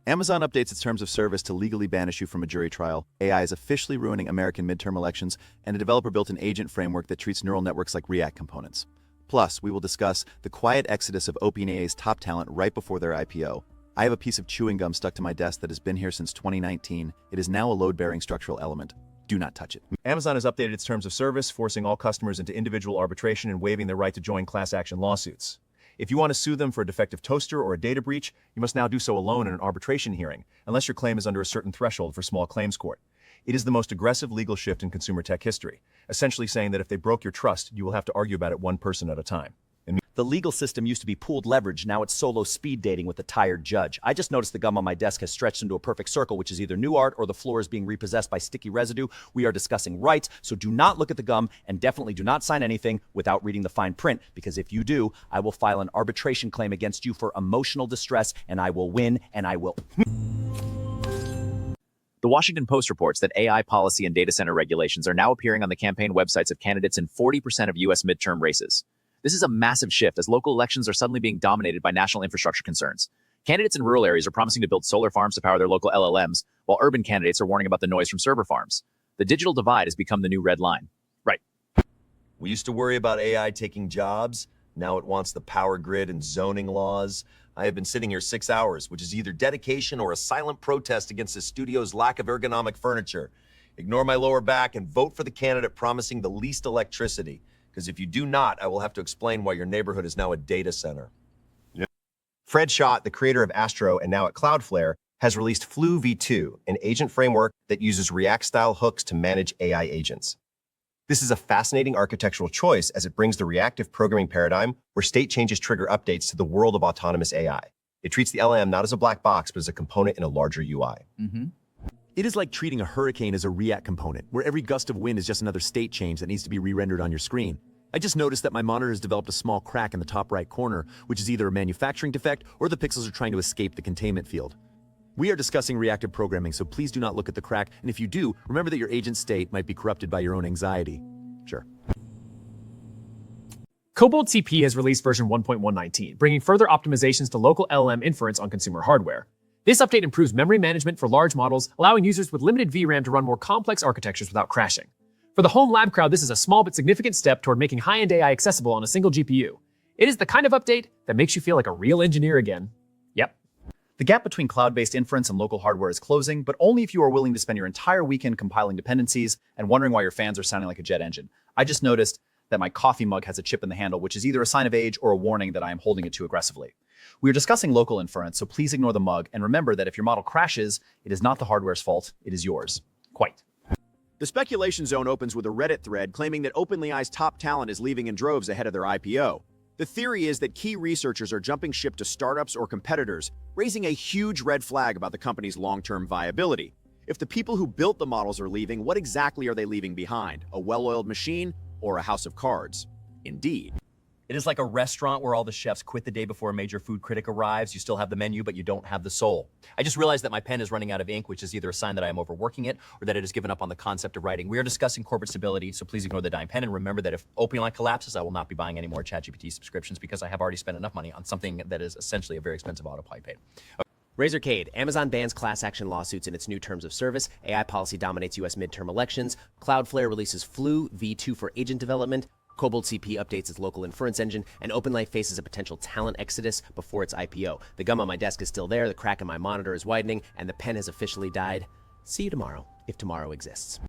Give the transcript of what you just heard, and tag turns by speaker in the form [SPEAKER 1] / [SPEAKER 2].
[SPEAKER 1] Amazon updates its terms of service to legally banish you from a jury trial. AI is officially ruining American midterm elections, and a developer built an agent framework that treats neural networks like React components. Plus, we will discuss the quiet exodus of OpenAI's top talent right before their IPO. I have a piece of chewing gum stuck to my desk that has been here since 2019. It is now a load-bearing structural element. Do not touch it. Amazon has updated its terms of service, forcing all customers into individual arbitration and waiving their right to join class action lawsuits. If you want to sue them for a defective toaster or a data breach, you must now do so alone in an arbitration hearing, unless your claim is under a certain threshold for small claims court. It is the most aggressive legal shift in consumer tech history, essentially saying that if they broke your trust, you will have to argue about it one person at a time.
[SPEAKER 2] The legal system used to be pooled leverage, now it's solo speed dating with a tired judge. I just noticed the gum on my desk has stretched into a perfect circle, which is either new art or the floor is being repossessed by sticky residue. We are discussing rights, so do not look at the gum and definitely do not sign anything without reading the fine print, because if you do, I will file an arbitration claim against you for emotional distress, and I will win, and I will.
[SPEAKER 3] The Washington Post reports that AI policy and data center regulations are now appearing on the campaign websites of candidates in 40% of U.S. midterm races. This is a massive shift as local elections are suddenly being dominated by national infrastructure concerns. Candidates in rural areas are promising to build solar farms to power their local LLMs, while urban candidates are warning about the noise from server farms. The digital divide has become the new red line. Right.
[SPEAKER 4] We used to worry about AI taking jobs. Now it wants the power grid and zoning laws. I have been sitting here 6 hours, which is either dedication or a silent protest against the studio's lack of ergonomic furniture. Ignore my lower back and vote for the candidate promising the least electricity. Because if you do not, I will have to explain why your neighborhood is now a data center.
[SPEAKER 5] Yeah. Fred Schott, the creator of Astro and now at Cloudflare, has released Flue v2, an agent framework that uses React-style hooks to manage AI agents. This is a fascinating architectural choice as it brings the reactive programming paradigm where state changes trigger updates to the world of autonomous AI. It treats the LLM not as a black box, but as a component in a larger UI.
[SPEAKER 1] It is like treating a hurricane as a React component, where every gust of wind is just another state change that needs to be re-rendered on your screen. I just noticed that my monitor has developed a small crack in the top right corner, which is either a manufacturing defect or the pixels are trying to escape the containment field. We are discussing reactive programming, so please do not look at the crack, and if you do, remember that your agent state might be corrupted by your own anxiety. Sure.
[SPEAKER 6] KoboldCPP has released version 1.119, bringing further optimizations to local LLM inference on consumer hardware. This update improves memory management for large models, allowing users with limited VRAM to run more complex architectures without crashing. For the home lab crowd, this is a small but significant step toward making high-end AI accessible on a single GPU. It is the kind of update that makes you feel like a real engineer again. Yep.
[SPEAKER 2] The gap between cloud-based inference and local hardware is closing, but only if you are willing to spend your entire weekend compiling dependencies and wondering why your fans are sounding like a jet engine. I just noticed that my coffee mug has a chip in the handle, which is either a sign of age or a warning that I am holding it too aggressively. We are discussing local inference, so please ignore the mug, and remember that if your model crashes, it is not the hardware's fault, it is yours. Quite.
[SPEAKER 7] The speculation zone opens with a Reddit thread claiming that OpenAI's top talent is leaving in droves ahead of their IPO. The theory is that key researchers are jumping ship to startups or competitors, raising a huge red flag about the company's long-term viability. If the people who built the models are leaving, what exactly are they leaving behind? A well-oiled machine or a house of cards? Indeed.
[SPEAKER 8] It is like a restaurant where all the chefs quit the day before a major food critic arrives. You still have the menu, but you don't have the soul. I just realized that my pen is running out of ink, which is either a sign that I am overworking it or that it has given up on the concept of writing. We are discussing corporate stability, so please ignore the dying pen and remember that if OpenAI collapses, I will not be buying any more ChatGPT subscriptions because I have already spent enough money on something that is essentially a very expensive autopilot paid.
[SPEAKER 9] Razorcade, Amazon bans class action lawsuits in its new terms of service. AI policy dominates U.S. midterm elections. Cloudflare releases Flue v2 for agent development. KoboldCPP updates its local inference engine, and OpenAI faces a potential talent exodus before its IPO. The gum on my desk is still there, the crack in my monitor is widening, and the pen has officially died. See you tomorrow, if tomorrow exists.